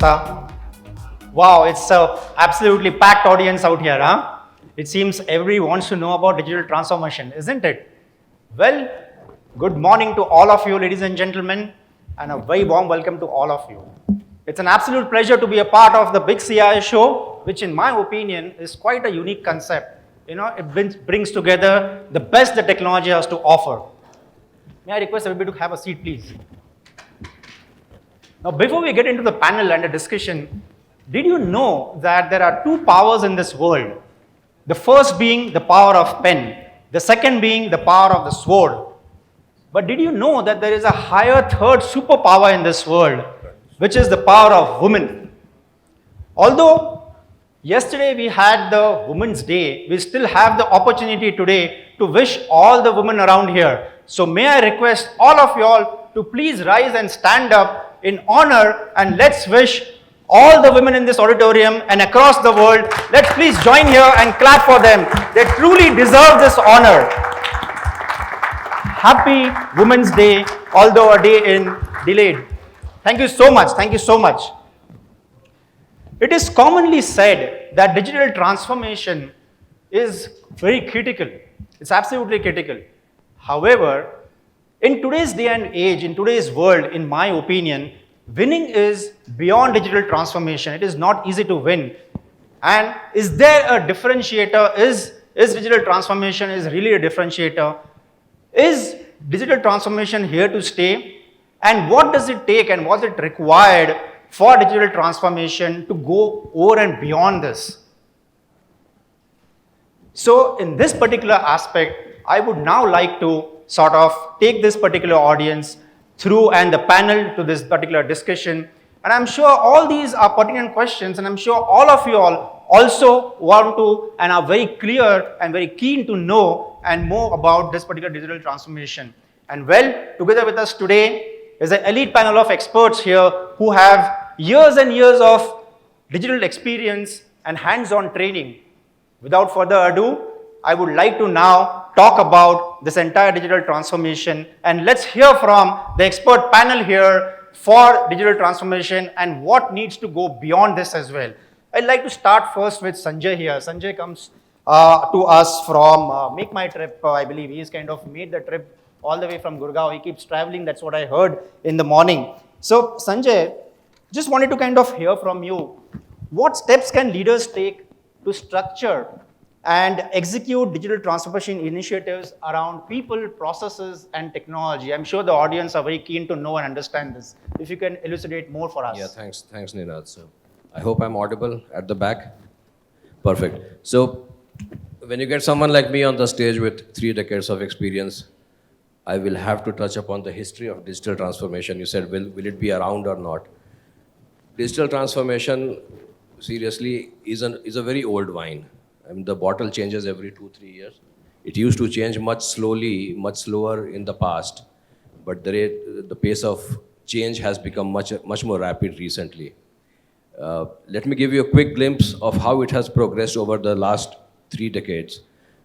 Namrata. Wow, it's a absolutely packed audience out here, huh? It seems everyone wants to know about digital transformation, isn't it? Well, good morning to all of you, ladies and gentlemen, and a very warm welcome to all of you. It's an absolute pleasure to be a part of the Big CI show, which in my opinion is quite a unique concept. You know, it brings together the best that technology has to offer. May I request everybody to have a seat, please? Now, before we get into the panel and the discussion, did you know that there are two powers in this world? The first being the power of pen, the second being the power of the sword. But did you know that there is a higher third superpower in this world, which is the power of women? Although yesterday we had the Women's Day, we still have the opportunity today to wish all the women around here. So may I request all of you all to please rise and stand up in honor, and let's wish all the women in this auditorium and across the world, let's please join here and clap for them. They truly deserve this honor. Happy Women's Day, although a day in delayed. Thank you so much. Thank you so much. It is commonly said that digital transformation is very critical. It's absolutely critical. However, in today's day and age, in today's world, in my opinion, winning is beyond digital transformation. It is not easy to win. And is there a differentiator? Is digital transformation is really a differentiator? Is digital transformation here to stay? And what does it take and what's it required for digital transformation to go over and beyond this? So in this particular aspect, I would now like to sort of take this particular audience through and the panel to this particular discussion. And I'm sure all these are pertinent questions, and I'm sure all of you all also want to and are very clear and very keen to know and more about this particular digital transformation. And well, together with us today is an elite panel of experts here who have years and years of digital experience and hands-on training. Without further ado, I would like to now talk about this entire digital transformation, and let's hear from the expert panel here for digital transformation and what needs to go beyond this as well. I'd like to start first with Sanjay here. Sanjay comes to us from Make My Trip. I believe he's kind of made the trip all the way from Gurgaon. He keeps traveling, that's what I heard in the morning. So Sanjay, just wanted to kind of hear from you, what steps can leaders take to structure and execute digital transformation initiatives around people, processes, and technology? I'm sure the audience are very keen to know and understand this. If you can elucidate more for us. Yeah, thanks Ninad. So I hope I'm audible at the back. Perfect. So when you get someone like me on the stage with 3 decades of experience, I will have to touch upon the history of digital transformation. You said, will it be around or not? Digital transformation, seriously, is a very old wine. I mean, the bottle changes every 2-3 years. It used to change much slower in the past, but the pace of change has become much more rapid recently. Let me give you a quick glimpse of how it has progressed over the last 3 decades,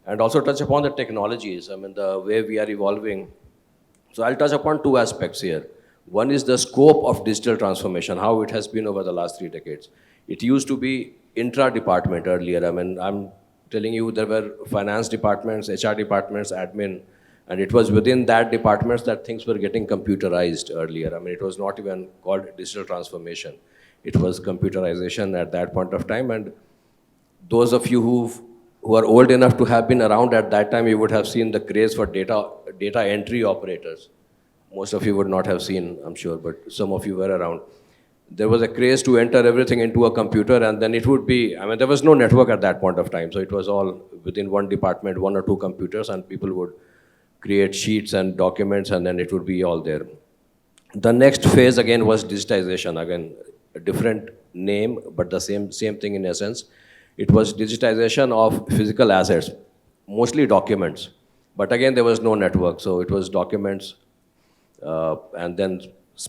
and also touch upon the technologies, I mean, the way we are evolving. So I'll touch upon 2 aspects here. One is the scope of digital transformation, how it has been over the last 3 decades. It used to be intra-department earlier. I mean, I'm telling you, there were finance departments, HR departments, admin, and it was within that departments that things were getting computerized earlier. I mean, it was not even called digital transformation. It was computerization at that point of time, and those of you who are old enough to have been around at that time, you would have seen the craze for data entry operators. Most of you would not have seen, I'm sure, but some of you were around. There was a craze to enter everything into a computer, and then it would be, I mean, there was no network at that point of time, so it was all within one department, 1 or 2 computers, and people would create sheets and documents, and then it would be all there. The next phase again was digitization. Again, a different name, but the same thing in essence. It was digitization of physical assets, mostly documents. But again, there was no network, so it was documents, and then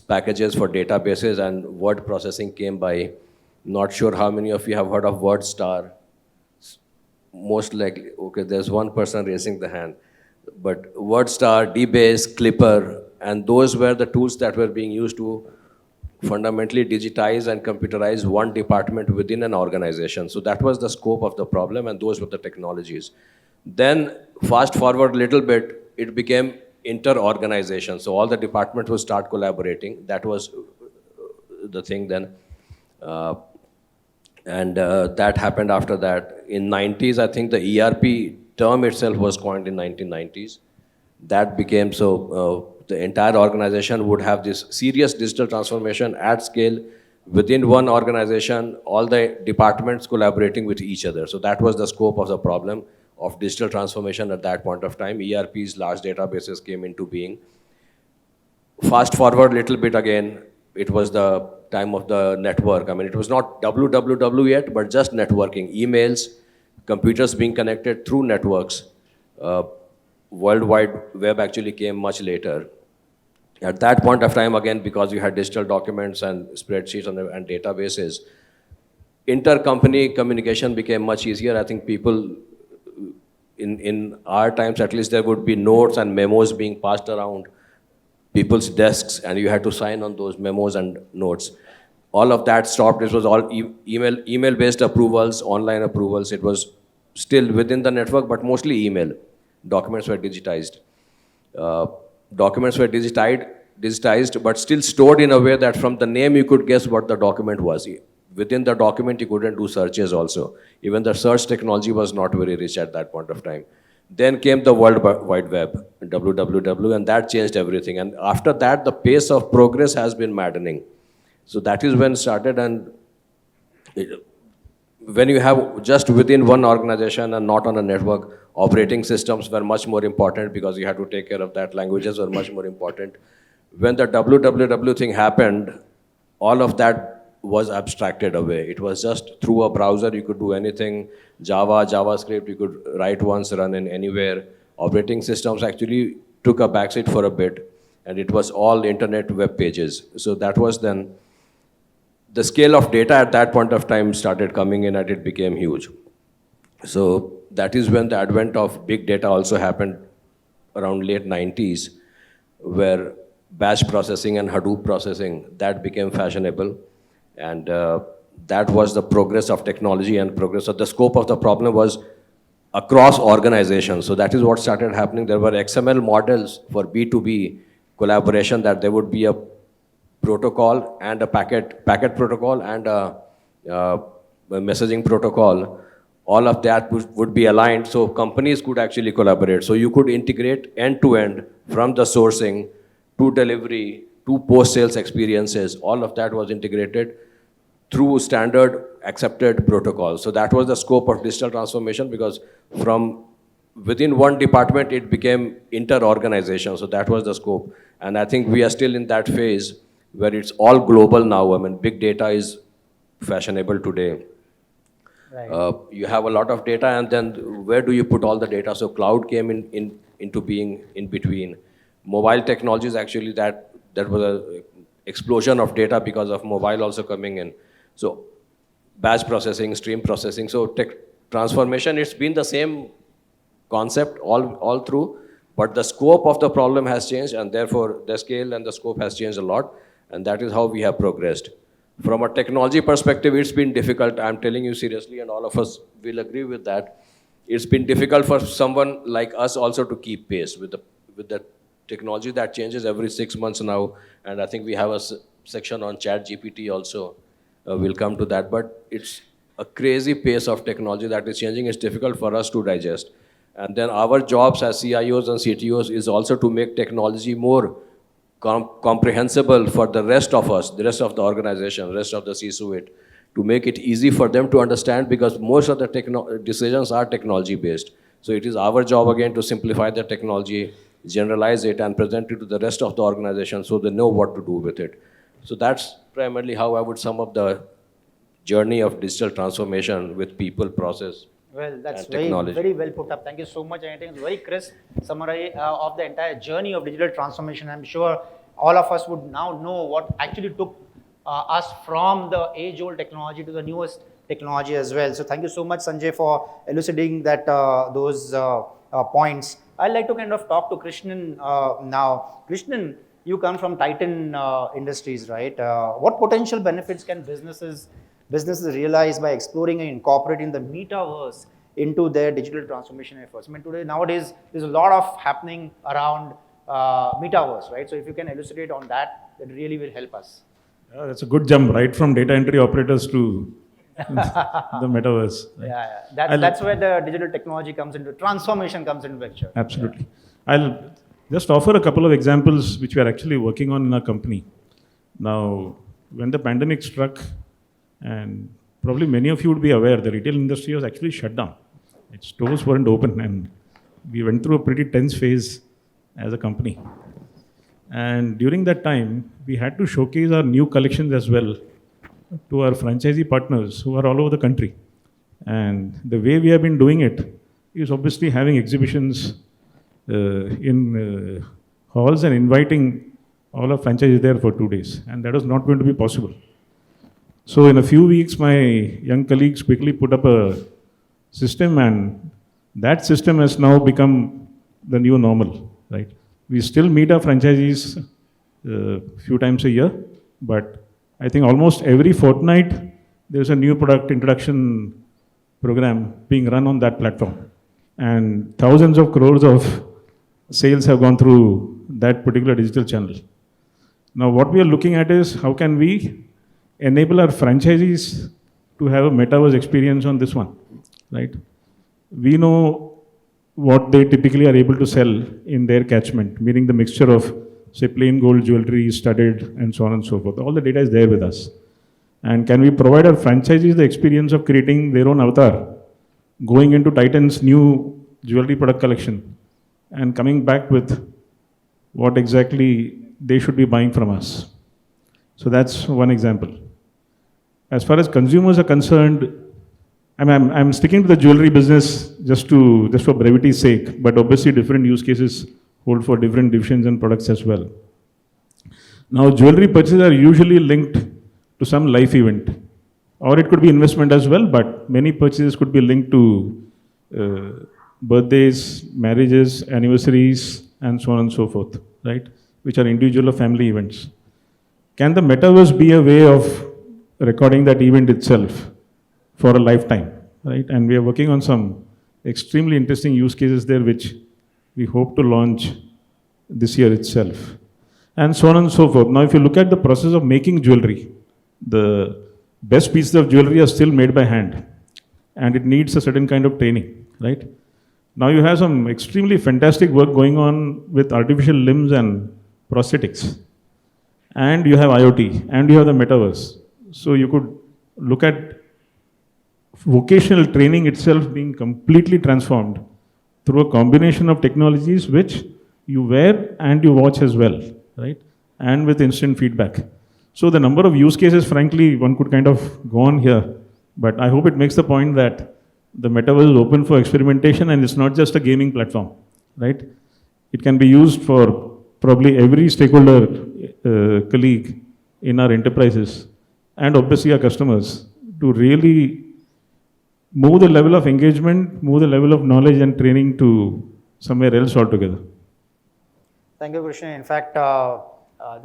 packages for databases, and word processing came by. Not sure how many of you have heard of WordStar. Most likely, okay, there's one person raising the hand. But WordStar, DBase, Clipper, and those were the tools that were being used to fundamentally digitize and computerize one department within an organization. So that was the scope of the problem, and those were the technologies. Then fast forward a little bit, it became inter-organization. So all the departments would start collaborating. That was the thing then. That happened after that. In 90s, I think the ERP term itself was coined in 1990s. That became so the entire organization would have this serious digital transformation at scale within one organization, all the departments collaborating with each other. So that was the scope of the problem of digital transformation at that point of time. ERPs, large databases came into being. Fast forward a little bit again, it was the time of the network. I mean, it was not www yet, but just networking, emails, computers being connected through networks. World Wide Web actually came much later. At that point of time, again, because you had digital documents and spreadsheets and databases, intercompany communication became much easier. I think people, in our times at least, there would be notes and memos being passed around people's desks, and you had to sign on those memos and notes. All of that stopped. It was all email-based approvals, online approvals. It was still within the network, but mostly email. Documents were digitized. Documents were digitized, but still stored in a way that from the name you could guess what the document was. Within the document, you couldn't do searches also. Even the search technology was not very rich at that point of time. Then came the World Wide Web, www, and that changed everything. And after that, the pace of progress has been maddening. So that is when it started, and when you have just within one organization and not on a network, operating systems were much more important because you had to take care of that. Languages were much more important. When the www thing happened, all of that was abstracted away. It was just through a browser, you could do anything. Java, JavaScript, you could write once, run in anywhere. Operating systems actually took a backseat for a bit, and it was all internet web pages. So that was then, the scale of data at that point of time started coming in, and it became huge. So that is when the advent of big data also happened around late 90s, where batch processing and Hadoop processing, that became fashionable. And that was the progress of technology and progress. So the scope of the problem was across organizations. So that is what started happening. There were XML models for B2B collaboration, that there would be a protocol and a packet protocol and a messaging protocol. All of that would be aligned, so companies could actually collaborate. So you could integrate end-to-end from the sourcing to delivery to post-sales experiences. All of that was integrated through standard accepted protocols. So that was the scope of digital transformation, because from within one department, it became inter-organization. So that was the scope. And I think we are still in that phase where it's all global now. I mean, big data is fashionable today. Right. You have a lot of data, and then where do you put all the data? So cloud came into being in between. Mobile technologies, actually, that was an explosion of data because of mobile also coming in. So batch processing, stream processing. So tech transformation, it's been the same concept all through, but the scope of the problem has changed, and therefore the scale and the scope has changed a lot, and that is how we have progressed. From a technology perspective, it's been difficult. I'm telling you seriously, and all of us will agree with that. It's been difficult for someone like us also to keep pace with the technology that changes every 6 months now. And I think we have a section on ChatGPT also. We'll come to that. But it's a crazy pace of technology that is changing. It's difficult for us to digest. And then our jobs as CIOs and CTOs is also to make technology more comprehensible for the rest of us, the rest of the organization, the rest of the C-suite, to make it easy for them to understand, because most of the decisions are technology based. So it is our job again to simplify the technology, generalize it, and present it to the rest of the organization so they know what to do with it. So that's primarily how I would sum up the journey of digital transformation with people, process, well, that's very well put up. Thank you so much. And I think it's very crisp summary of the entire journey of digital transformation. I'm sure all of us would now know what actually took us from the age-old technology to the newest technology as well. So thank you so much, Sanjay, for elucidating that those points. I'd like to kind of talk to Krishnan now. Krishnan, you come from Titan Industries, right? What potential benefits can businesses realize by exploring and incorporating the metaverse into their digital transformation efforts? I mean, nowadays, there's a lot of happening around metaverse, right? So if you can elucidate on that, that really will help us. Yeah, that's a good jump, right from data entry operators to the metaverse. Right? That's where the digital technology comes into, transformation comes into picture. Absolutely. I'll just offer a couple of examples which we are actually working on in our company. Now, when the pandemic struck, and probably many of you would be aware, the retail industry was actually shut down. Its stores weren't open, and we went through a pretty tense phase as a company. And during that time, we had to showcase our new collections as well to our franchisee partners who are all over the country. And the way we have been doing it is obviously having exhibitions in halls and inviting all our franchisees there for 2 days. And that was not going to be possible. So in a few weeks, my young colleagues quickly put up a system, and that system has now become the new normal, right? We still meet our franchisees a few times a year, but I think almost every fortnight there's a new product introduction program being run on that platform. And thousands of crores of sales have gone through that particular digital channel. Now, what we are looking at is how can we enable our franchisees to have a metaverse experience on this one, right? We know what they typically are able to sell in their catchment, meaning the mixture of, say, plain gold jewelry, studded, and so on and so forth. All the data is there with us. And can we provide our franchisees the experience of creating their own avatar, going into Titan's new jewelry product collection, and coming back with what exactly they should be buying from us? So that's one example. As far as consumers are concerned, I'm sticking to the jewelry business just for brevity's sake, but obviously different use cases hold for different divisions and products as well. Now, jewelry purchases are usually linked to some life event, or it could be investment as well, but many purchases could be linked to birthdays, marriages, anniversaries, and so on and so forth, right? Which are individual or family events. Can the metaverse be a way of recording that event itself for a lifetime, right? And we are working on some extremely interesting use cases there, which we hope to launch this year itself, and so on and so forth. Now, if you look at the process of making jewelry, the best pieces of jewelry are still made by hand, and it needs a certain kind of training, right? Now, you have some extremely fantastic work going on with artificial limbs and prosthetics, and you have IoT, and you have the metaverse. So you could look at vocational training itself being completely transformed through a combination of technologies which you wear and you watch as well, right? And with instant feedback. So the number of use cases, frankly, one could kind of go on here, but I hope it makes the point that the metaverse is open for experimentation, and it's not just a gaming platform, right? It can be used for probably every stakeholder, colleague in our enterprises, and obviously our customers, to really move the level of engagement, move the level of knowledge and training to somewhere else altogether. Thank you, Krishna. In fact, there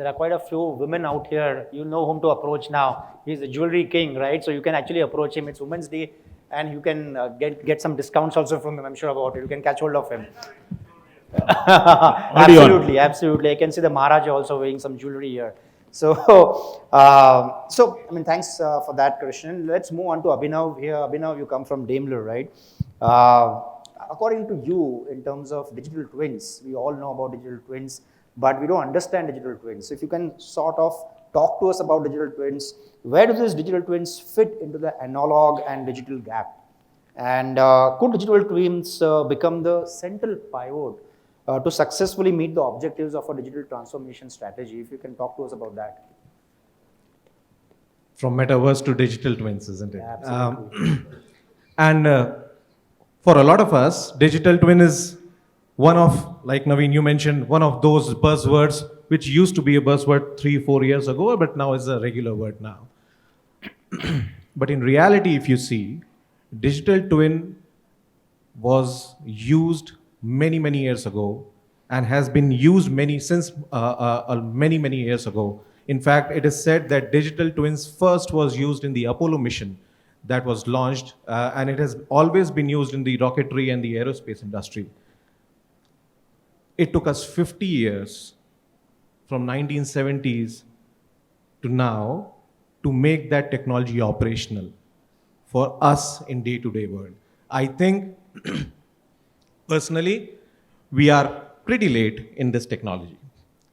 are quite a few women out here. You know whom to approach now. He's the jewelry king, right? So you can actually approach him. It's Women's Day, and you can get some discounts also from him. I'm sure about it. You can catch hold of him. Absolutely, absolutely. I can see the Maharaja also wearing some jewelry here. So, I mean, thanks for that, Krishnan. Let's move on to Abhinav here. Abhinav, you come from Daimler, right? According to you, in terms of digital twins, we all know about digital twins, but we don't understand digital twins. So if you can sort of talk to us about digital twins, where do these digital twins fit into the analog and digital gap? And could digital twins become the central pivot to successfully meet the objectives of a digital transformation strategy? If you can talk to us about that. From metaverse to digital twins, isn't it? Yeah, absolutely. And for a lot of us, digital twin is one of, like Naveen, you mentioned, one of those buzzwords which used to be a buzzword 3-4 years ago, but now is a regular word now. But in reality, if you see, digital twin was used many years ago and has been used since many years ago. In fact, it is said that digital twins first was used in the Apollo mission that was launched, and it has always been used in the rocketry and the aerospace industry. It took us 50 years from 1970s to now to make that technology operational for us in day-to-day world. I think personally, we are pretty late in this technology.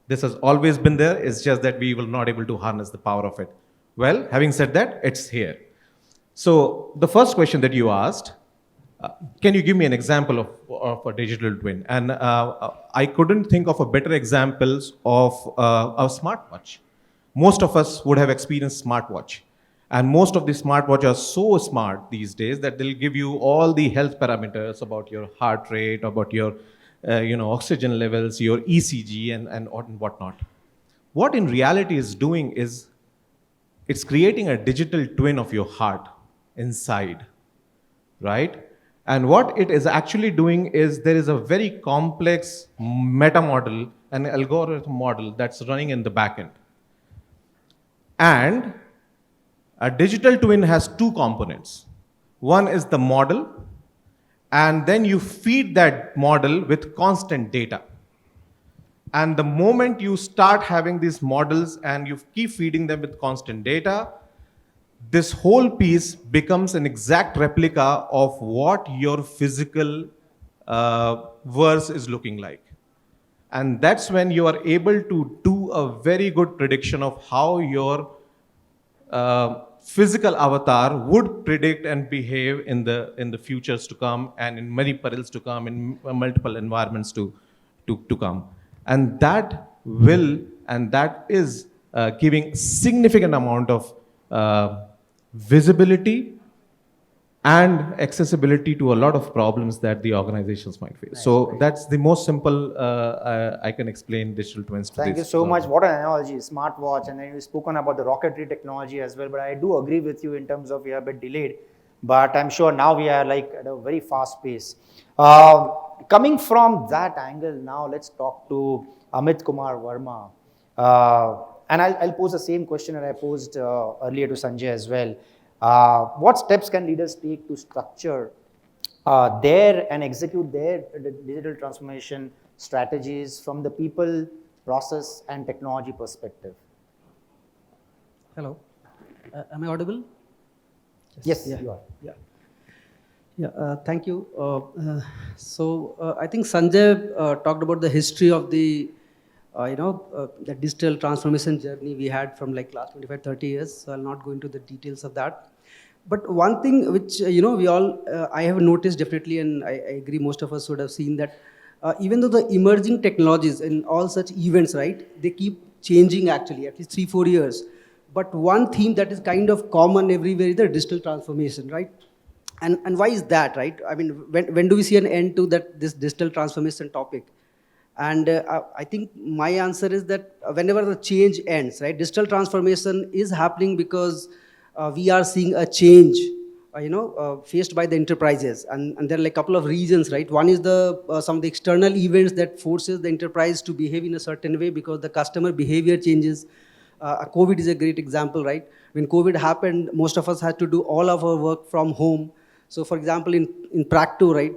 This has always been there, it's just that we will not able to harness the power of it. Well, having said that, it's here. So the first question that you asked, can you give me an example of a digital twin? And I couldn't think of a better examples of a smartwatch. Most of us would have experienced smartwatch. And most of the smartwatches are so smart these days that they'll give you all the health parameters about your heart rate, about your oxygen levels, your ECG, and whatnot. What in reality is doing is it's creating a digital twin of your heart inside, right? And what it is actually doing is there is a very complex meta model, an algorithm model that's running in the backend. And a digital twin has two components. One is the model, and then you feed that model with constant data. And the moment you start having these models and you keep feeding them with constant data, this whole piece becomes an exact replica of what your physical verse is looking like. And that's when you are able to do a very good prediction of how your physical avatar would predict and behave in the futures to come, and in many perils to come, in multiple environments to come. And that is giving significant amount of visibility and accessibility to a lot of problems that the organizations might face. Nice, So great. that's the most simple I can explain digital twins to Thank you so much. What an analogy, smartwatch, and then you've spoken about the rocketry technology as well. But I do agree with you in terms of we are a bit delayed, but I'm sure now we are like at a very fast pace. Coming from that angle, now let's talk to Amit Kumar Verma. And I'll pose the same question that I posed earlier to Sanjay as well. What steps can leaders take to structure their and execute their digital transformation strategies from the people, process, and technology perspective? Hello, am I audible? Yes, Yeah. you are. Yeah, thank you. I think Sanjay talked about the history of the digital transformation journey we had from like last 25, 30 years. So I'll not go into the details of that. But one thing which, we all, I have noticed definitely, and I agree most of us would have seen that even though the emerging technologies in all such events, right, they keep changing actually, at least 3-4 years. But one theme that is kind of common everywhere is the digital transformation, right? And why is that, right? I mean, when do we see an end to this digital transformation topic? And I think my answer is that whenever the change ends, right, digital transformation is happening because we are seeing a change, faced by the enterprises. And there are like a couple of reasons, right? One is some of the external events that forces the enterprise to behave in a certain way because the customer behavior changes. COVID is a great example, right? When COVID happened, most of us had to do all of our work from home. So for example, in Practo, right,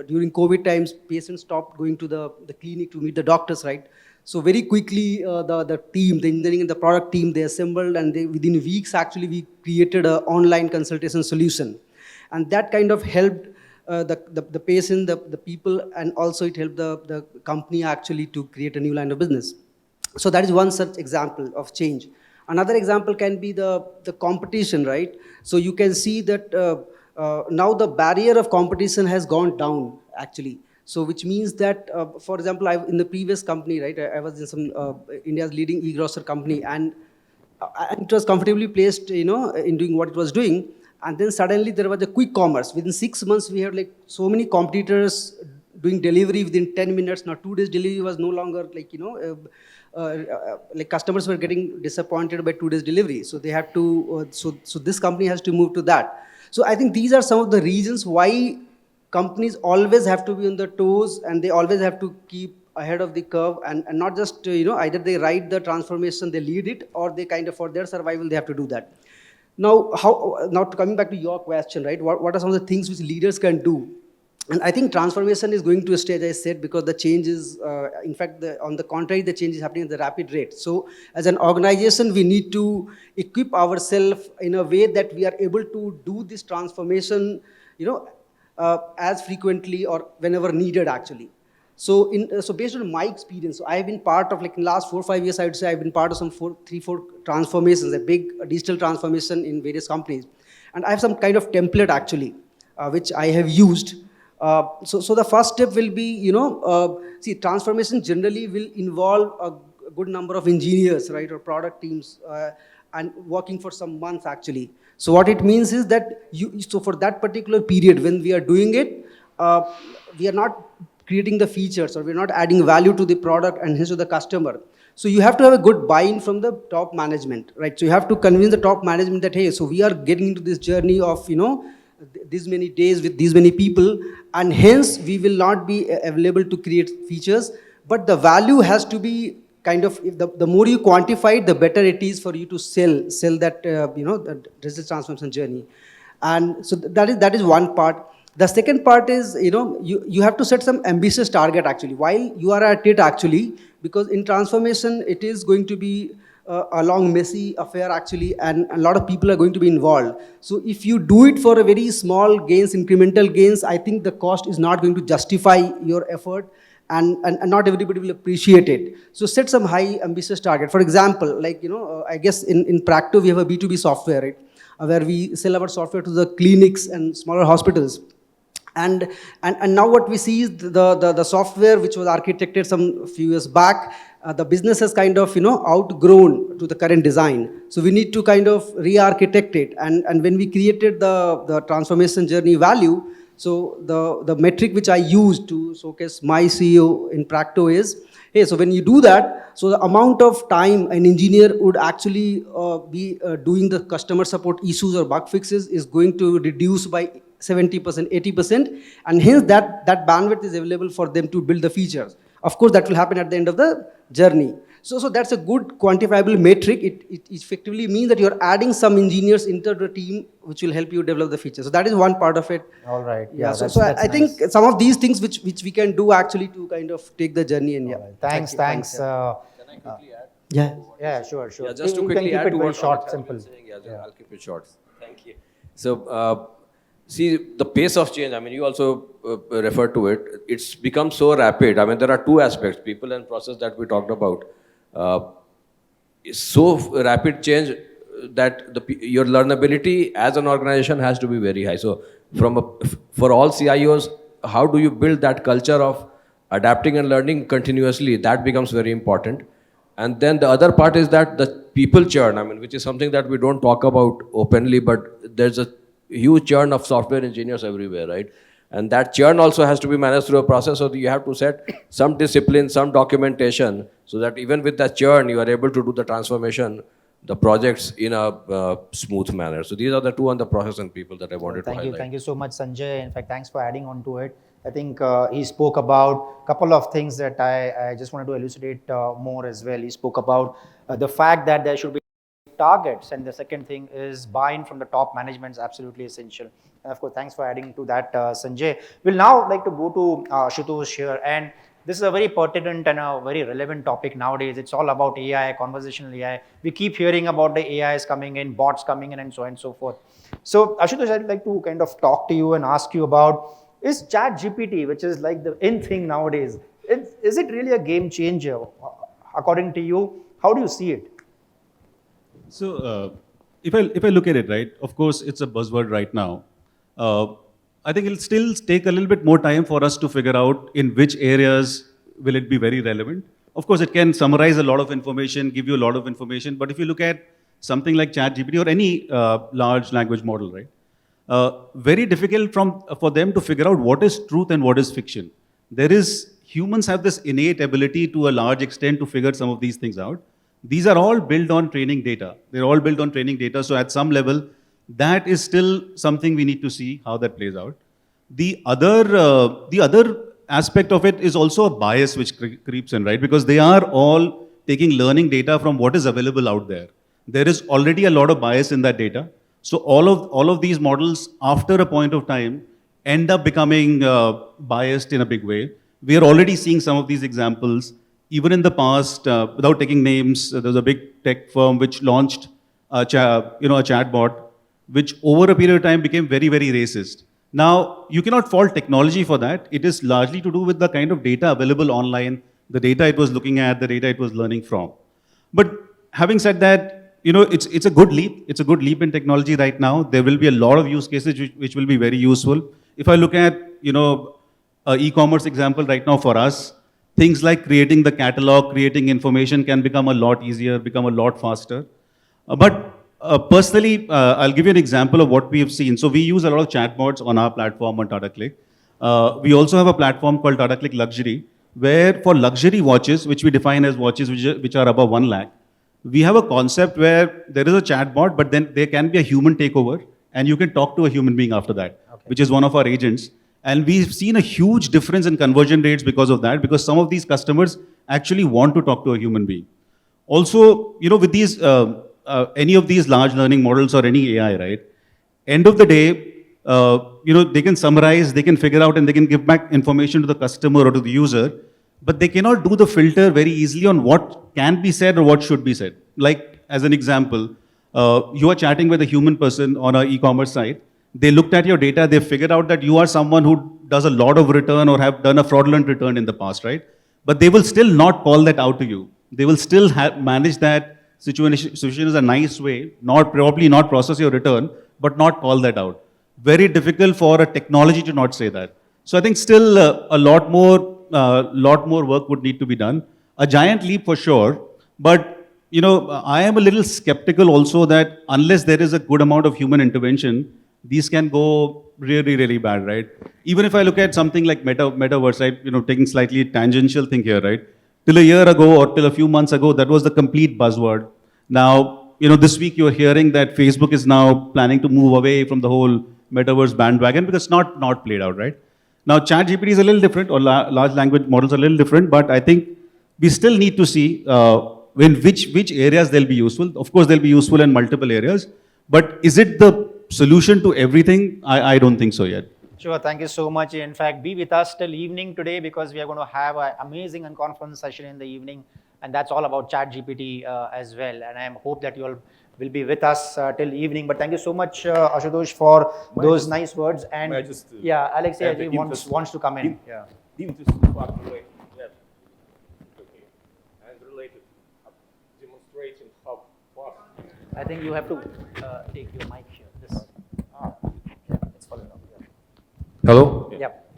during COVID times, patients stopped going to the clinic to meet the doctors, right? So very quickly, the team, the engineering and the product team, they assembled, and within weeks, actually, we created an online consultation solution. And that kind of helped the patient, the people, and also it helped the company actually to create a new line of business. So that is one such example of change. Another example can be the competition, right? So you can see that now the barrier of competition has gone down, actually. So which means that, for example, in the previous company, right, I was in some India's leading e-grocer company, and it was comfortably placed, in doing what it was doing. And then suddenly there was a quick commerce. Within 6 months, we had like so many competitors doing delivery within 10 minutes. Now 2 days delivery was no longer like, like customers were getting disappointed by 2 days delivery. So they had to, so this company has to move to that. So I think these are some of the reasons why companies always have to be on the toes, and they always have to keep ahead of the curve, and not just, either they write the transformation, they lead it, or they kind of, for their survival, they have to do that. Now coming back to your question, right? What are some of the things which leaders can do? And I think transformation is going to a stage, I said, because the change is, in fact, on the contrary, the change is happening at the rapid rate. So as an organization, we need to equip ourselves in a way that we are able to do this transformation, as frequently or whenever needed, actually. So based on my experience, so I have been part of, like, in the last 4 or 5 years, I would say I've been part of some 3-4 transformations, a big digital transformation in various companies. And I have some kind of template, actually, which I have used. So the first step will be, see, transformation generally will involve a good number of engineers, right, or product teams, and working for some months, actually. So what it means is that so for that particular period when we are doing it, we are not creating the features, or we're not adding value to the product and hence to the customer. So you have to have a good buy-in from the top management, right? So you have to convince the top management that, hey, so we are getting into this journey of, these many days with these many people, and hence we will not be available to create features, but the value has to be kind of, if the more you quantify it, the better it is for you to sell that, the digital transformation journey. And so that is one part. The second part is, you have to set some ambitious target, actually, while you are at it, actually, because in transformation, it is going to be a long, messy affair, actually, and a lot of people are going to be involved. So if you do it for a very small gains, incremental gains, I think the cost is not going to justify your effort, and not everybody will appreciate it. So set some high, ambitious target. For example, like, I guess in Practo, we have a B2B software, right, where we sell our software to the clinics and smaller hospitals. And now what we see is the software which was architected some few years back, the business has kind of, outgrown to the current design. So we need to kind of re-architect it. And when we created the transformation journey value, so the metric which I used to showcase my CEO in Practo is, hey, so when you do that, so the amount of time an engineer would actually be doing the customer support issues or bug fixes is going to reduce by 70%, 80%, and hence that bandwidth is available for them to build the features. Of course, that will happen at the end of the journey. So that's a good quantifiable metric. It effectively means that you're adding some engineers into the team which will help you develop the feature. So that is one part of it. All right. Yeah. So that's I nice. think some of these things which we can do actually to kind of take the journey. And yeah. All right. Thanks. Can I quickly add? Yeah. Yeah, sure. Yeah, just to You can quickly keep add it to very what short, Amit has simple. been saying. Yeah, I'll keep it short. Thank you. So, see, the pace of change, I mean, you also referred to it. It's become so rapid. I mean, there are two aspects, people and process, that we talked about. It's so rapid change that your learnability as an organization has to be very high. So, for all CIOs, how do you build that culture of adapting and learning continuously? That becomes very important. And then the other part is that the people churn, I mean, which is something that we don't talk about openly, but there's a huge churn of software engineers everywhere, right? And that churn also has to be managed through a process, so that you have to set some discipline, some documentation, so that even with that churn, you are able to do the transformation, the projects in a smooth manner. So these are the two on the process and people that I wanted to highlight. Thank you so much, Sanjay. In fact, thanks for adding on to it. I think he spoke about a couple of things that I just wanted to elucidate more as well. He spoke about the fact that there should be targets, and the second thing is buy-in from the top management is absolutely essential. And of course, thanks for adding to that, Sanjay. We'll now like to go to Ashutosh here, and this is a very pertinent and a very relevant topic nowadays. It's all about AI, conversational AI. We keep hearing about the AIs coming in, bots coming in, and so on and so forth. So Ashutosh, I'd like to kind of talk to you and ask you about, is ChatGPT, which is like the in thing nowadays, is it really a game changer? According to you, how do you see it? So if I look at it, right, of course, it's a buzzword right now. I think it'll still take a little bit more time for us to figure out in which areas will it be very relevant. Of course, it can summarize a lot of information, give you a lot of information, but if you look at something like ChatGPT or any large language model, right, very difficult for them to figure out what is truth and what is fiction. Humans have this innate ability to a large extent to figure some of these things out. These are all built on training data. They're all built on training data. So at some level, that is still something we need to see how that plays out. The other aspect of it is also a bias which creeps in, right? Because they are all taking learning data from what is available out there. There is already a lot of bias in that data. So all of these models, after a point of time, end up becoming biased in a big way. We are already seeing some of these examples. Even in the past, without taking names, there was a big tech firm which launched a chatbot, which over a period of time became very, very racist. Now, you cannot fault technology for that. It is largely to do with the kind of data available online, the data it was looking at, the data it was learning from. But having said that, it's a good leap. It's a good leap in technology right now. There will be a lot of use cases which will be very useful. If I look at, e-commerce example right now for us, things like creating the catalog, creating information can become a lot easier, become a lot faster. Personally, I'll give you an example of what we have seen. So we use a lot of chatbots on our platform on TataClick. We also have a platform called TataClick Luxury, where for luxury watches, which we define as watches which are above 1 lakh, we have a concept where there is a chatbot, but then there can be a human takeover, and you can talk to a human being after that, which is one of our agents. And we've seen a huge difference in conversion rates because of that, because some of these customers actually want to talk to a human being. Also, with these, any of these large learning models or any AI, right? End of the day, they can summarize, they can figure out, and they can give back information to the customer or to the user, but they cannot do the filter very easily on what can be said or what should be said. Like, as an example, you are chatting with a human person on an e-commerce site. They looked at your data, they figured out that you are someone who does a lot of return or have done a fraudulent return in the past, right? But they will still not call that out to you. They will still manage that situation is a nice way, probably not process your return, but not call that out. Very difficult for a technology to not say that. So I think still a lot more work would need to be done. A giant leap for sure, but I am a little skeptical also that unless there is a good amount of human intervention, these can go really, really bad, right? Even if I look at something like Metaverse, right? Taking slightly tangential thing here, right? Till a year ago or till a few months ago, that was the complete buzzword. Now, this week you're hearing that Facebook is now planning to move away from the whole Metaverse bandwagon because it's not played out, right? Now, ChatGPT is a little different, or large language models are a little different, but I think we still need to see in which areas they'll be useful. Of course, they'll be useful in multiple areas, but is it the solution to everything? I don't think so yet. Sure, thank you so much. In fact, be with us till evening today because we are going to have an amazing conference session in the evening, and that's all about ChatGPT as well. And I hope that you all will be with us till evening. But thank you so much, Ashutosh, for those nice words. And yeah, Alexei wants to come in. Yeah. Interesting fact related. Yes. Okay. And related, demonstrating how fast. I think you have to take your mic here. This. Yeah, it's falling off. Yeah. Hello? Yep.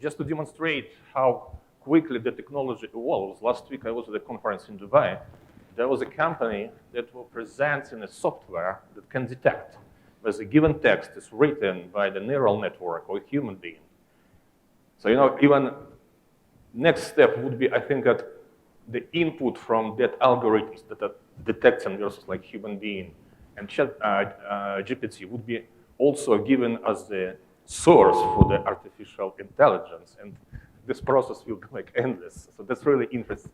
Just to demonstrate how quickly the technology evolves, last week I was at a conference in Dubai. There was a company that was presenting a software that can detect whether a given text is written by the neural network or a human being. So, even next step would be, I think, that the input from that algorithms that are detecting versus like human being and GPT would be also given as the source for the artificial intelligence. And this process will be like endless. So that's really interesting.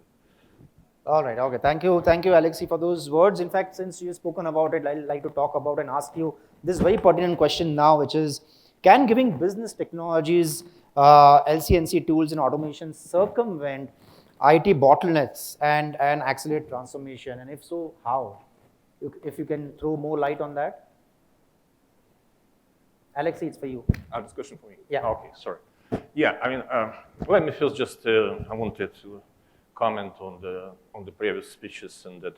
All right. Okay. Thank you, Alexei, for those words. In fact, since you've spoken about it, I'd like to talk about and ask you this very pertinent question now, which is, can giving business technologies, LCNC tools and automation circumvent IT bottlenecks and accelerate transformation? And if so, how? If you can throw more light on that. Alexei, it's for you. This question for me? Yeah. Okay, sorry. Yeah, I mean, let me first just, I wanted to comment on the previous speeches, and that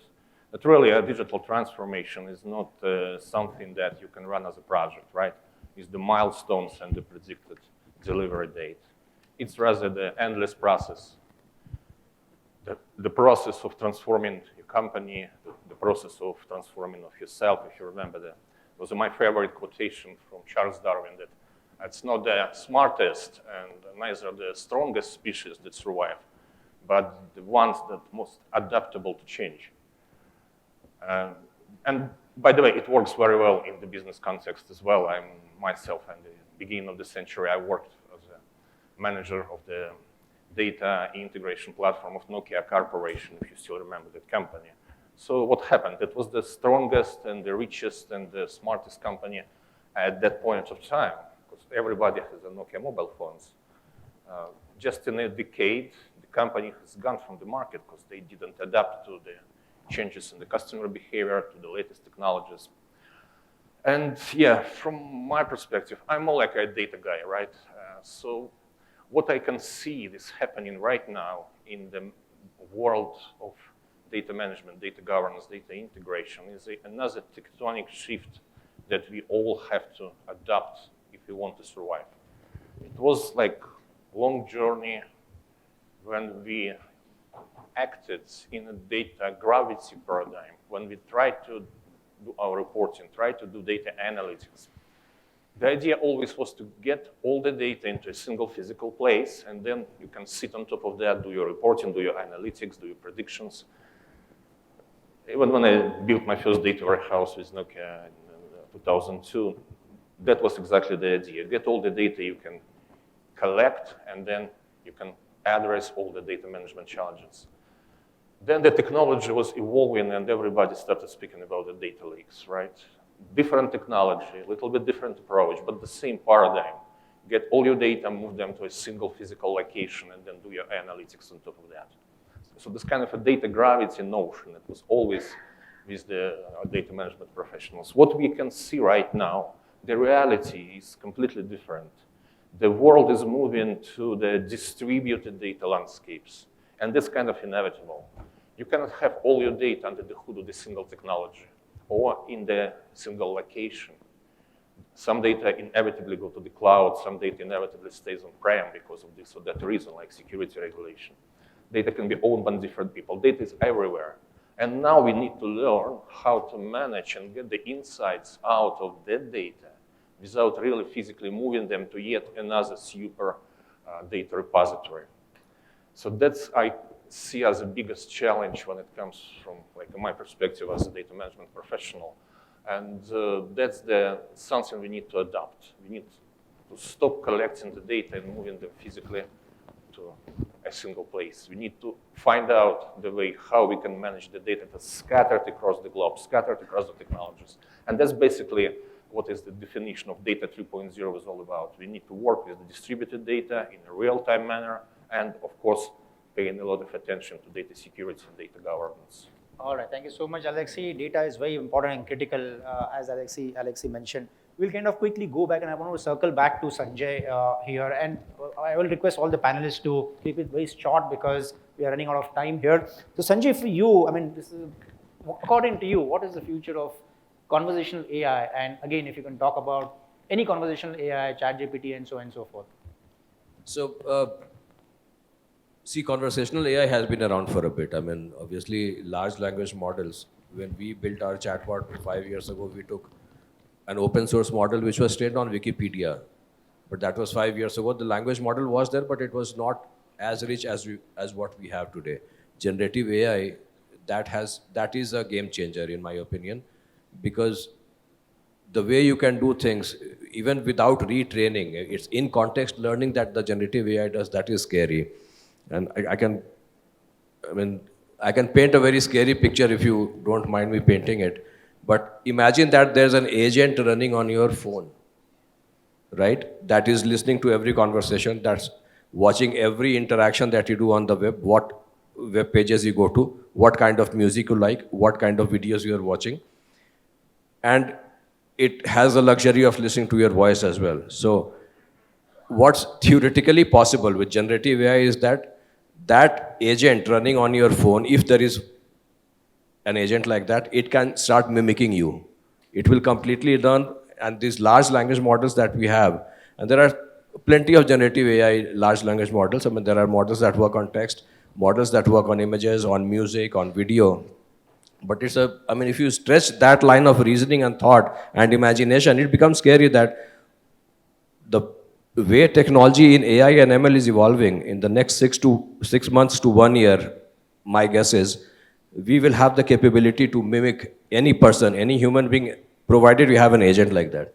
really a digital transformation is not something that you can run as a project, right? It's the milestones and the predicted delivery date. It's rather the endless process. The process of transforming your company, the process of transforming of yourself. If you remember, that was my favorite quotation from Charles Darwin, that it's not the smartest and neither the strongest species that survive, but the ones that most adaptable to change. And by the way, it works very well in the business context as well. I'm myself a beginning of the century, I worked as a manager of the data integration platform of Nokia Corporation, if you still remember that company. So what happened? It was the strongest and the richest and the smartest company at that point of time, because everybody has a Nokia mobile phones. Just in a decade, the company has gone from the market because they didn't adapt to the changes in the customer behavior, to the latest technologies. And yeah, from my perspective, I'm more like a data guy, right? So what I can see is happening right now in the world of data management, data governance, data integration is another tectonic shift that we all have to adapt if we want to survive. It was like a long journey when we acted in a data gravity paradigm, when we tried to do our reporting, tried to do data analytics. The idea always was to get all the data into a single physical place, and then you can sit on top of that, do your reporting, do your analytics, do your predictions. Even when I built my first data warehouse with Nokia in 2002, that was exactly the idea. Get all the data you can collect, and then you can address all the data management challenges. Then the technology was evolving, and everybody started speaking about the data lakes, right? Different technology, a little bit different approach, but the same paradigm. Get all your data, move them to a single physical location, and then do your analytics on top of that. So this kind of a data gravity notion that was always with the data management professionals. What we can see right now, the reality is completely different. The world is moving to the distributed data landscapes, and that's kind of inevitable. You cannot have all your data under the hood of the single technology or in the single location. Some data inevitably go to the cloud, some data inevitably stays on-prem because of this or that reason, like security regulation. Data can be owned by different people. Data is everywhere. And now we need to learn how to manage and get the insights out of that data without really physically moving them to yet another super data repository. So that's, I see as the biggest challenge when it comes from like my perspective as a data management professional. And that's something we need to adopt. We need to stop collecting the data and moving them physically to a single place. We need to find out the way how we can manage the data that's scattered across the globe, scattered across the technologies. And that's basically what is the definition of data 3.0 is all about. We need to work with the distributed data in a real-time manner, and of course, paying a lot of attention to data security and data governance. All right, thank you so much, Alexei. Data is very important and critical, as Alexei mentioned. We'll kind of quickly go back, and I want to circle back to Sanjay here. And I will request all the panelists to keep it very short because we are running out of time here. So Sanjay, for you, I mean, this is, according to you, what is the future of conversational AI? And again, if you can talk about any conversational AI, ChatGPT, and so on and so forth. So, see, conversational AI has been around for a bit. I mean, obviously, large language models, when we built our chatbot 5 years ago, we took an open source model which was trained on Wikipedia. But that was 5 years ago. The language model was there, but it was not as rich as what we have today. Generative AI, that is a game changer, in my opinion, because the way you can do things, even without retraining, it's in context learning that the generative AI does, that is scary. And I can paint a very scary picture if you don't mind me painting it. But imagine that there's an agent running on your phone, right? That is listening to every conversation, that's watching every interaction that you do on the web, what web pages you go to, what kind of music you like, what kind of videos you are watching. And it has the luxury of listening to your voice as well. So what's theoretically possible with generative AI is that agent running on your phone, if there is an agent like that, it can start mimicking you. It will completely learn, and these large language models that we have, and there are plenty of generative AI large language models. I mean, there are models that work on text, models that work on images, on music, on video. But if you stretch that line of reasoning and thought and imagination, it becomes scary that the way technology in AI and ML is evolving in the next 6 months to 1 year, my guess is, we will have the capability to mimic any person, any human being, provided we have an agent like that.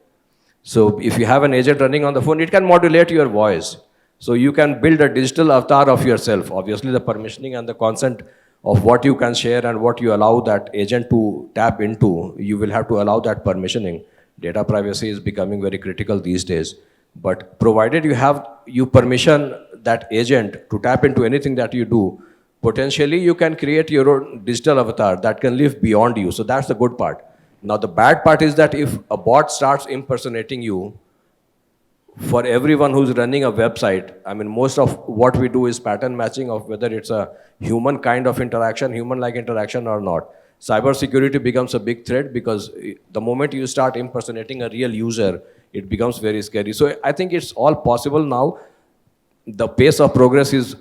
So if you have an agent running on the phone, it can modulate your voice. So you can build a digital avatar of yourself. Obviously, the permissioning and the consent of what you can share and what you allow that agent to tap into, you will have to allow that permissioning. Data privacy is becoming very critical these days. But provided you permission that agent to tap into anything that you do, potentially you can create your own digital avatar that can live beyond you. So that's the good part. Now the bad part is that if a bot starts impersonating you, for everyone who's running a website, I mean, most of what we do is pattern matching of whether it's a human kind of interaction, human-like interaction or not. Cybersecurity becomes a big threat because the moment you start impersonating a real user, it becomes very scary. So I think it's all possible now. The pace of progress is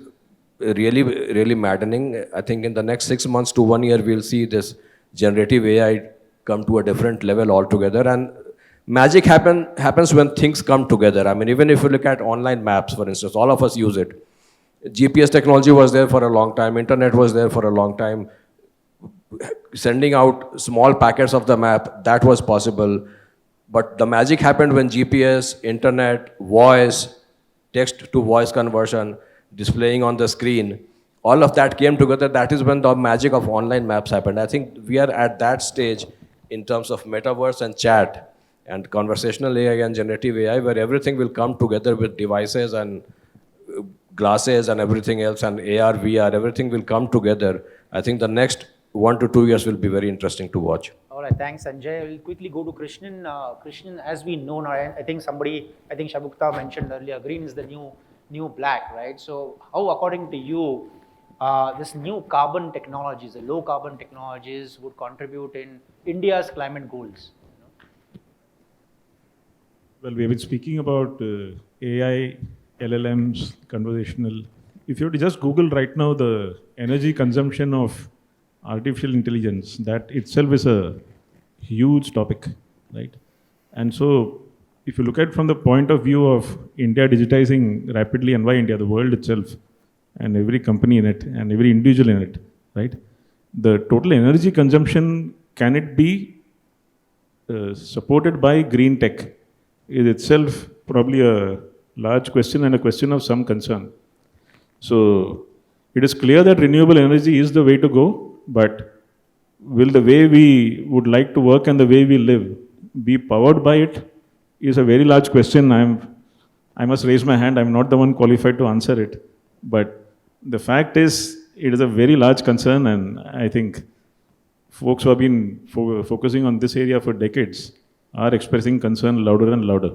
really, really maddening. I think in the next 6 months to 1 year, we'll see this generative AI come to a different level altogether. And magic happens when things come together. I mean, even if you look at online maps, for instance, all of us use it. GPS technology was there for a long time. Internet was there for a long time. Sending out small packets of the map, that was possible. But the magic happened when GPS, internet, voice, text to voice conversion, displaying on the screen, all of that came together. That is when the magic of online maps happened. I think we are at that stage in terms of metaverse and chat and conversational AI and generative AI, where everything will come together with devices and glasses and everything else, and AR, VR, everything will come together. I think the next 1 to 2 years will be very interesting to watch. All right, thanks, Sanjay. We'll quickly go to Krishnan. Krishnan, as we know now, I think Shabukta mentioned earlier, green is the new black, right? So how, according to you, this new carbon technologies, the low carbon technologies would contribute in India's climate goals? Well, we have been speaking about AI, LLMs, conversational. If you were to just Google right now the energy consumption of artificial intelligence, that itself is a huge topic, right? And so if you look at from the point of view of India digitizing rapidly, and why India, the world itself, and every company in it, and every individual in it, right? The total energy consumption, can it be supported by green tech, is itself probably a large question and a question of some concern. So it is clear that renewable energy is the way to go, but will the way we would like to work and the way we live be powered by it is a very large question. I must raise my hand. I'm not the one qualified to answer it. But the fact is, it is a very large concern, and I think folks who have been focusing on this area for decades are expressing concern louder and louder.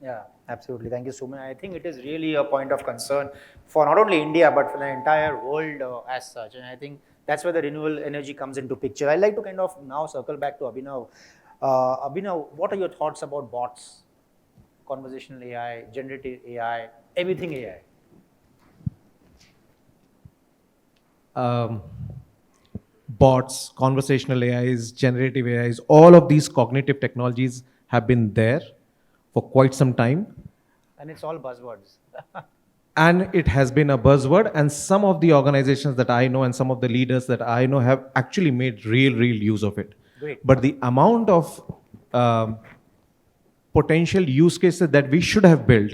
Yeah, absolutely. Thank you so much. I think it is really a point of concern for not only India, but for the entire world as such. And I think that's where the renewable energy comes into picture. I'd like to kind of now circle back to Abhinav. Abhinav, what are your thoughts about bots, conversational AI, generative AI, everything AI? Bots, conversational AIs, generative AIs, all of these cognitive technologies have been there for quite some time. And it's all buzzwords. And it has been a buzzword, and some of the organizations that I know and some of the leaders that I know have actually made real use of it. Great. But the amount of potential use cases that we should have built,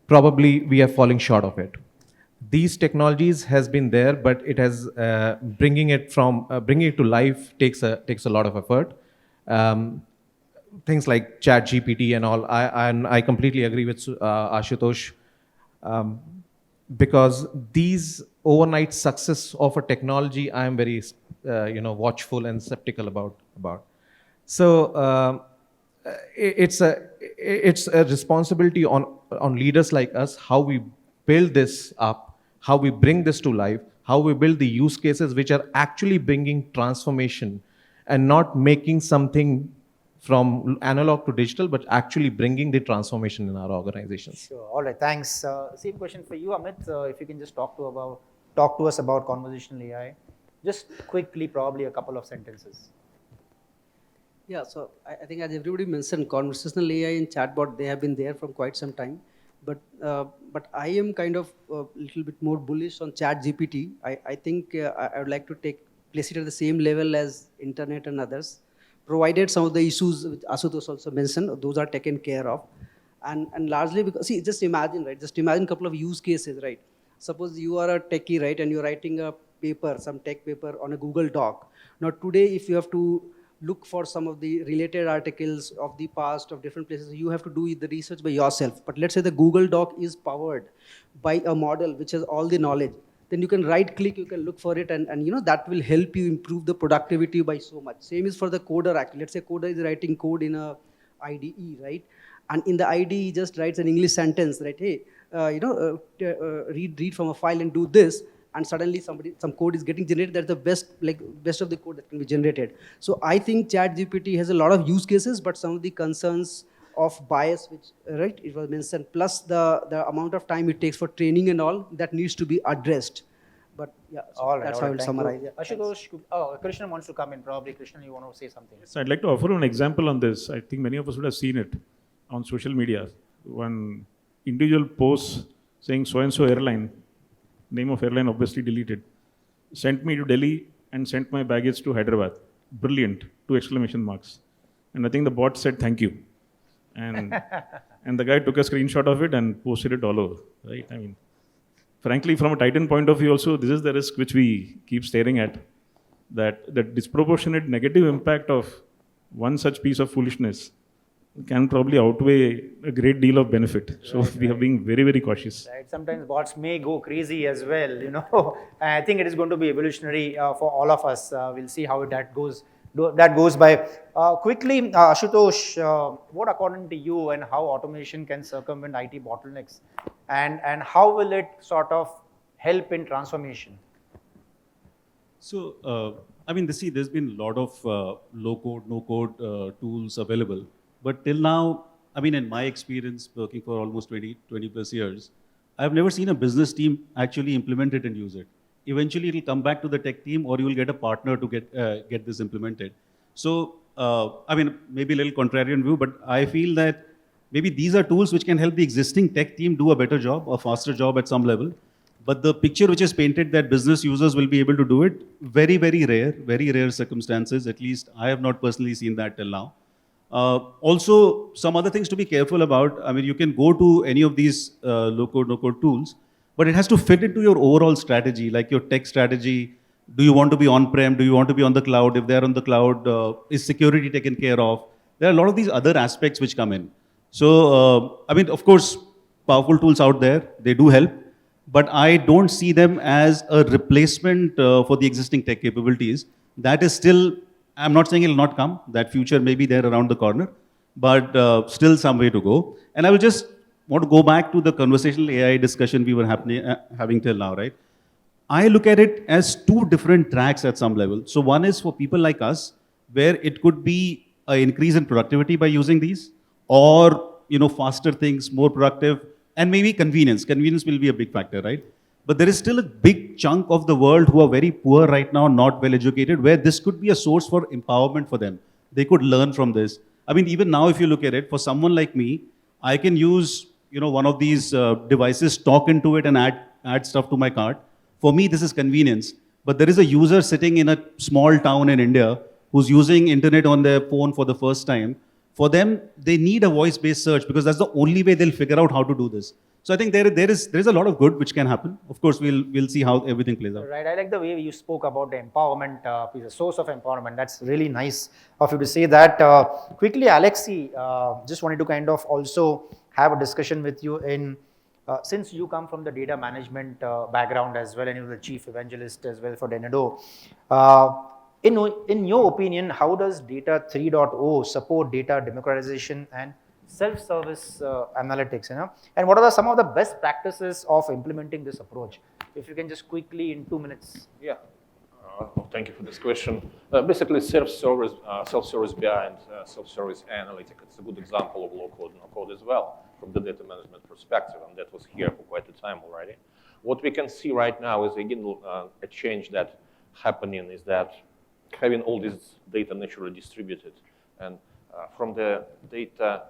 probably we are falling short of it. These technologies has been there, but it has bringing it to life takes a lot of effort. Things like ChatGPT and all, I completely agree with Ashutosh, because these overnight success of a technology, I am very watchful and skeptical about. So it's a responsibility on leaders like us, how we build this up, how we bring this to life, how we build the use cases which are actually bringing transformation and not making something from analog to digital, but actually bringing the transformation in our organizations. Sure. All right. Thanks. Same question for you, Amit. If you can just talk to us about conversational AI, just quickly, probably a couple of sentences. Yeah. So I think, as everybody mentioned, conversational AI and chatbot, they have been there from quite some time. But I am kind of a little bit more bullish on ChatGPT. I think I would like to place it at the same level as internet and others. provided some of the issues which Asutosh also mentioned, those are taken care of. And largely because, see, just imagine, right? Just imagine a couple of use cases, right? Suppose you are a techie, right? And you're writing a paper, some tech paper on a Google Doc. Now today, if you have to look for some of the related articles of the past of different places, you have to do the research by yourself. But let's say the Google Doc is powered by a model which has all the knowledge. Then you can right click, you can look for it, and you know that will help you improve the productivity by so much. Same is for the coder actually. Let's say coder is writing code in a IDE, right? And in the IDE, he just writes an English sentence, right? Hey, read from a file and do this, and suddenly some code is getting generated. That's the best of the code that can be generated. So I think ChatGPT has a lot of use cases, but some of the concerns of bias, which right, it was mentioned, plus the amount of time it takes for training and all, that needs to be addressed. But yeah, so All right, that's all how I right, will thank you. summarize. Yeah, Ashutosh, Krishna wants to come in. Probably Krishna, you want to say something? So I'd like to offer an example on this. I think many of us would have seen it on social media. One individual posts saying so-and-so airline, name of airline obviously deleted, sent me to Delhi and sent my baggage to Hyderabad. Brilliant, 2 exclamation marks. And I think the bot said thank you. And, and the guy took a screenshot of it and posted it all over, right? I mean, frankly, from a Titan point of view also, this is the risk which we keep staring at, that the disproportionate negative impact of one such piece of foolishness can probably outweigh a great deal of benefit. So we are being very, very cautious. Right. Sometimes bots may go crazy as well, you know. And I think it is going to be evolutionary for all of us. We'll see how that goes. That goes by. Quickly, Ashutosh, what according to you and how automation can circumvent IT bottlenecks, and how will it sort of help in transformation? So, I mean, there's been a lot of low-code, no-code tools available. But till now, I mean, in my experience working for almost 20 plus years, I've never seen a business team actually implement it and use it. Eventually, it'll come back to the tech team, or you will get a partner to get this implemented. So, I mean, maybe a little contrarian view, but I feel that maybe these are tools which can help the existing tech team do a better job, a faster job at some level. But the picture which is painted that business users will be able to do it, very rare circumstances. At least I have not personally seen that till now. Also, some other things to be careful about. I mean, you can go to any of these low-code, no-code tools, but it has to fit into your overall strategy, like your tech strategy. Do you want to be on-prem? Do you want to be on the cloud? If they're on the cloud, is security taken care of? There are a lot of these other aspects which come in. So, I mean, of course, powerful tools out there, they do help, but I don't see them as a replacement for the existing tech capabilities. That is still, I'm not saying it will not come. That future may be there around the corner, but still some way to go. And I will just want to go back to the conversational AI discussion we were having till now, right? I look at it as 2 different tracks at some level. So one is for people like us, where it could be an increase in productivity by using these, or faster things, more productive, and maybe convenience. Convenience will be a big factor, right? But there is still a big chunk of the world who are very poor right now, not well educated, where this could be a source for empowerment for them. They could learn from this. I mean, even now, if you look at it, for someone like me, I can use one of these devices, talk into it, and add stuff to my cart. For me, this is convenience. But there is a user sitting in a small town in India who's using internet on their phone for the first time. For them, they need a voice-based search because that's the only way they'll figure out how to do this. So I think there is a lot of good which can happen. Of course, we'll see how everything plays out. Right. I like the way you spoke about the empowerment, the source of empowerment. That's really nice of you to say that. Quickly, Alexi, just wanted to kind of also have a discussion with you in, since you come from the data management background as well, and you're the chief evangelist as well for Denado. In your opinion, how does Data 3.0 support data democratization and self-service analytics, and what are some of the best practices of implementing this approach? If you can just quickly in 2 minutes. Yeah, thank you for this question. Basically, self-service BI and self-service analytics, it's a good example of low-code, no-code as well from the data management perspective, and that was here for quite a time already. What we can see right now is, again, a change that happening is that having all this data naturally distributed, and from the data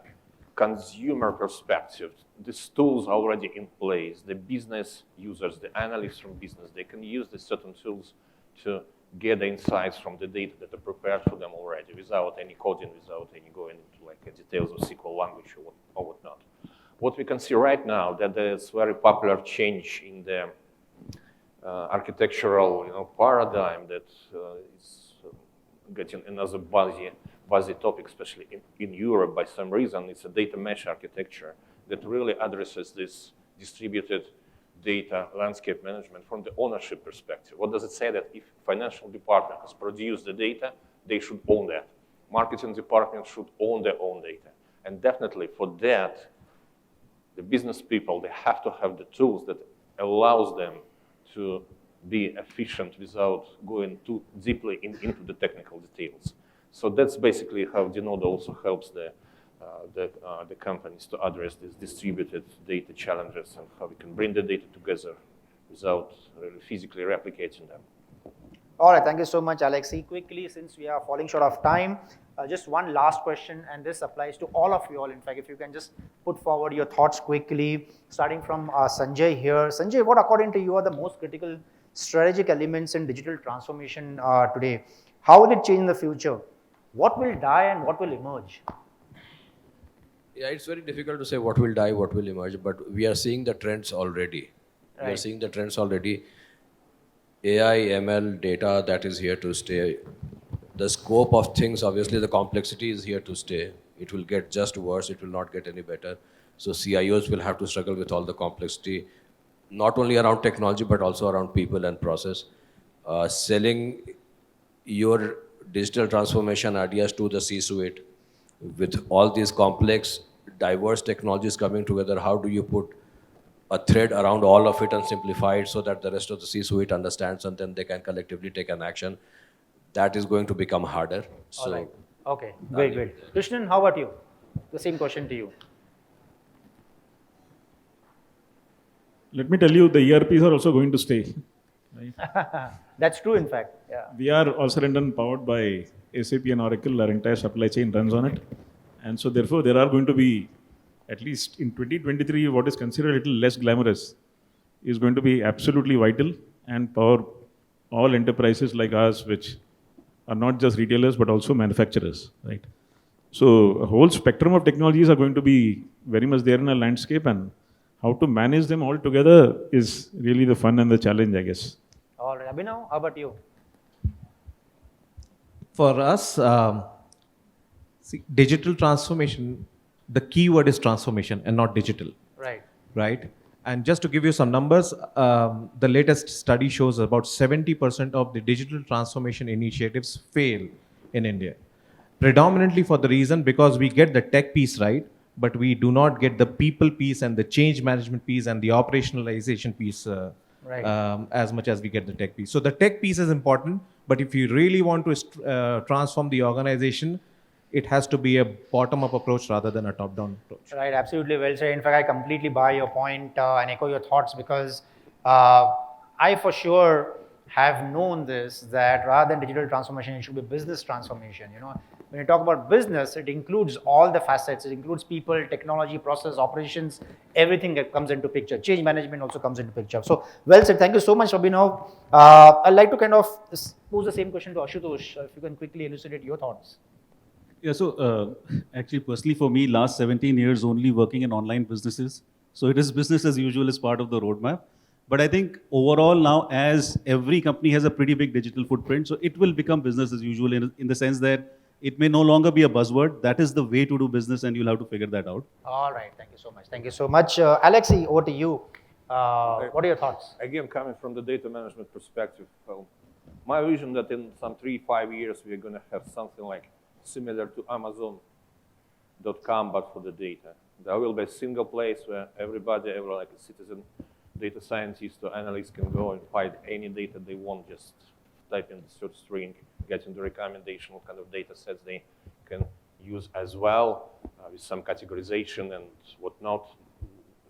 consumer perspective, these tools are already in place. The business users, the analysts from business, they can use the certain tools to get the insights from the data that are prepared for them already without any coding, without any going into like details of SQL language or whatnot. What we can see right now that there's very popular change in the architectural paradigm that is getting another buzzy topic, especially in Europe by some reason. It's a data mesh architecture that really addresses this distributed data landscape management from the ownership perspective. What does it say? That if financial department has produced the data, they should own that. Marketing department should own their own data. And definitely for that, the business people, they have to have the tools that allows them to be efficient without going too deeply into the technical details. So that's basically how Denodo also helps the companies to address these distributed data challenges and how we can bring the data together without really physically replicating them. All right, thank you so much, Alexei. Quickly, since we are falling short of time, just one last question, and this applies to all of you all. In fact, if you can just put forward your thoughts quickly, starting from Sanjay here. Sanjay, what according to you are the most critical strategic elements in digital transformation today? How will it change in the future? What will die and what will emerge? Yeah, it's very difficult to say what will die, what will emerge, but we are seeing the trends already. Right. We are seeing the trends already. AI, ML, data, that is here to stay. The scope of things, obviously the complexity is here to stay. It will get just worse, it will not get any better. So CIOs will have to struggle with all the complexity, not only around technology, but also around people and process. Selling your digital transformation ideas to the C-suite with all these complex, diverse technologies coming together, how do you put a thread around all of it and simplify it so that the rest of the C-suite understands and then they can collectively take an action? That is going to become harder. So, all right. Okay, great. Krishnan, how about you? The same question to you. Let me tell you, the ERPs are also going to stay. Right? That's true, in fact. Yeah. We are also rendered powered by SAP and Oracle. Our entire supply chain runs on it. And so therefore, there are going to be, at least in 2023, what is considered a little less glamorous is going to be absolutely vital and power all enterprises like ours, which are not just retailers, but also manufacturers, right? So a whole spectrum of technologies are going to be very much there in our landscape, and how to manage them all together is really the fun and the challenge, I guess. All right, Abhinav, how about you? For us, see, digital transformation, the key word is transformation and not digital. Right. Right? And just to give you some numbers, the latest study shows about 70% of the digital transformation initiatives fail in India. Predominantly for the reason because we get the tech piece right, but we do not get the people piece and the change management piece and the operationalization piece as much as we get the tech piece. So the tech piece is important, but if you really want to transform the organization, it has to be a bottom-up approach rather than a top-down approach. Right, absolutely well said. In fact, I completely buy your point and echo your thoughts because I for sure have known this, that rather than digital transformation, it should be business transformation. You know, when you talk about business, it includes all the facets. It includes people, technology, process, operations, everything that comes into picture. Change management also comes into picture. So, well said. Thank you so much, Abhinav. I'd like to kind of pose the same question to Ashutosh. If you can quickly elucidate your thoughts. Yeah, so actually personally for me, last 17 years only working in online businesses. So it is business as usual as part of the roadmap. But I think overall now, as every company has a pretty big digital footprint, so it will become business as usual in the sense that it may no longer be a buzzword. That is the way to do business and you'll have to figure that out. All right, thank you so much. Thank you so much. Alexei, over to you. What are your thoughts? Again, coming from the data management perspective, well, my vision that in some 3-5 years, we're going to have something like similar to Amazon.com, but for the data. There will be a single place where everybody, like a citizen, data scientist or analyst can go and find any data they want, just type in the search string, getting the recommendation, what kind of data sets they can use as well, with some categorization and whatnot,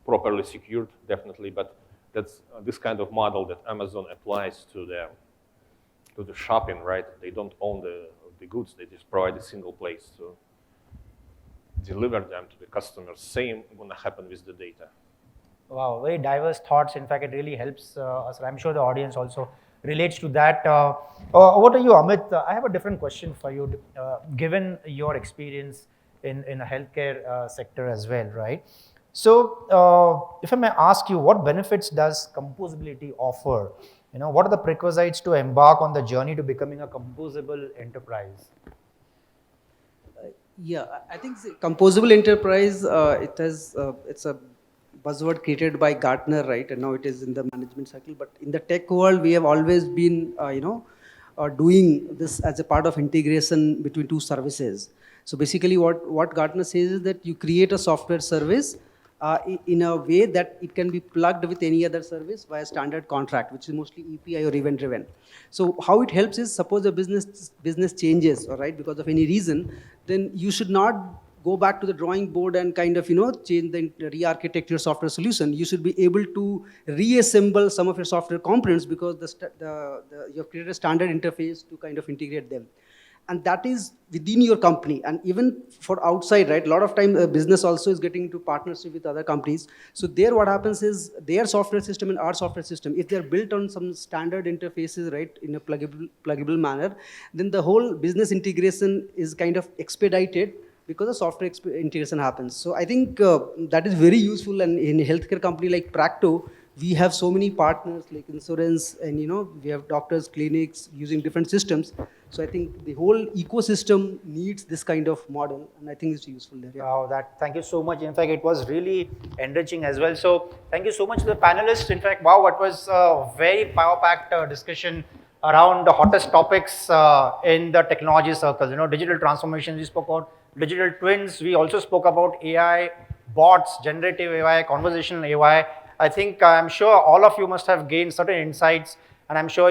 properly secured, definitely, but that's this kind of model that Amazon applies to the shopping, right? They don't own the goods, they just provide a single place to deliver them to the customers. Same gonna happen with the data. Wow, very diverse thoughts. In fact, it really helps us. I'm sure the audience also relates to that. Over to you, Amit. I have a different question for you, given your experience in a healthcare sector as well, right? So, if I may ask you, what benefits does composability offer? What are the prerequisites to embark on the journey to becoming a composable enterprise? Yeah, I think the composable enterprise, it's a buzzword created by Gartner, right? And now it is in the management cycle. But in the tech world, we have always been, doing this as a part of integration between two services. So basically, what Gartner says is that you create a software service in a way that it can be plugged with any other service via standard contract, which is mostly EPI or event driven. So how it helps is, suppose a business changes, all right, because of any reason, then you should not go back to the drawing board and kind of change re-architect your software solution. You should be able to reassemble some of your software components because you have created a standard interface to kind of integrate them. And that is within your company, and even for outside, right? A lot of time, business also is getting into partnership with other companies. So there, what happens is their software system and our software system, if they're built on some standard interfaces, right, in a pluggable manner, then the whole business integration is kind of expedited because the software integration happens. So I think that is very useful. And in a healthcare company like Practo, we have so many partners like insurance, and we have doctors, clinics using different systems. So I think the whole ecosystem needs this kind of model, and I think it's useful there. Yeah. Wow, thank you so much. In fact, it was really enriching as well. So thank you so much to the panelists. In fact, wow, it was a very power-packed discussion around the hottest topics in the technology circles. Digital transformation, we spoke about digital twins. We also spoke about AI, bots, generative AI, conversational AI. I'm sure all of you must have gained certain insights, and I'm sure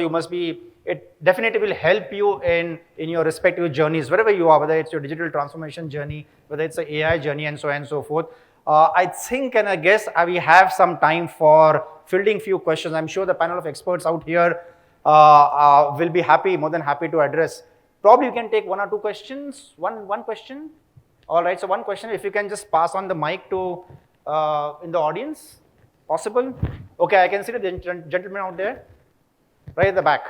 it definitely will help you in your respective journeys, wherever you are, whether it's your digital transformation journey, whether it's an AI journey, and so on and so forth. I think, and I guess we have some time for fielding few questions. I'm sure the panel of experts out here will be more than happy to address. Probably you can take one or two questions, one question. All right, so one question, if you can just pass on the mic to in the audience. Possible? Okay, I can see the gentleman out there, right at the back.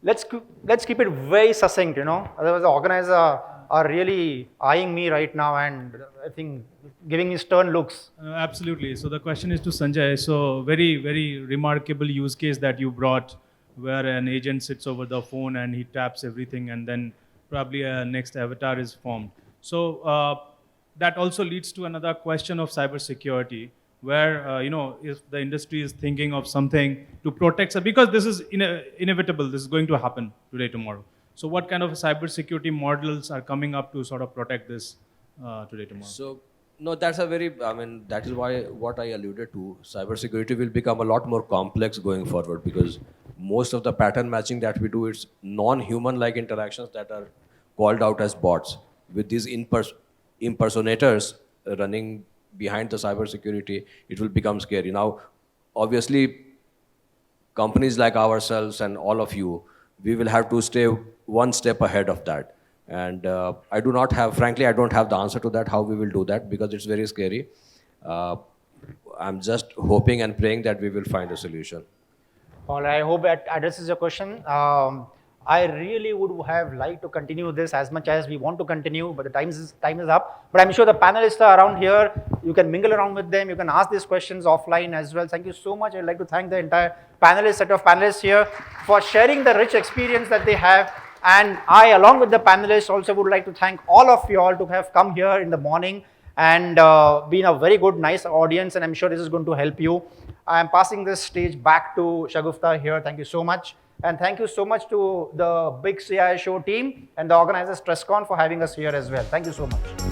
Let's keep it very succinct, Otherwise, the organizer are really eyeing me right now, and I think giving me stern looks. Absolutely. So the question is to Sanjay. So very, very remarkable use case that you brought, where an agent sits over the phone and he taps everything, and then probably a next avatar is formed. So that also leads to another question of cybersecurity, where if the industry is thinking of something to protect, because this is inevitable, this is going to happen today, tomorrow. So what kind of cybersecurity models are coming up to sort of protect this today, tomorrow? So, no, that's that is why what I alluded to, cybersecurity will become a lot more complex going forward, because most of the pattern matching that we do, it's non-human-like interactions that are called out as bots. With these impersonators running behind the cybersecurity, it will become scary. Now, obviously, companies like ourselves and all of you, we will have to stay one step ahead of that. And I don't have the answer to that, how we will do that, because it's very scary. I'm just hoping and praying that we will find a solution. All right, I hope that addresses your question. I really would have liked to continue this as much as we want to continue, but the time is up. But I'm sure the panelists are around here. You can mingle around with them. You can ask these questions offline as well. Thank you so much. I'd like to thank the entire set of panelists here for sharing the rich experience that they have. And I, along with the panelists, also would like to thank all of you all to have come here in the morning and been a very good, nice audience. And I'm sure this is going to help you. I'm passing this stage back to Shagufta here. Thank you so much. And thank you so much to the Big CI Show team and the organizers TrustCon for having us here as well. Thank you so much.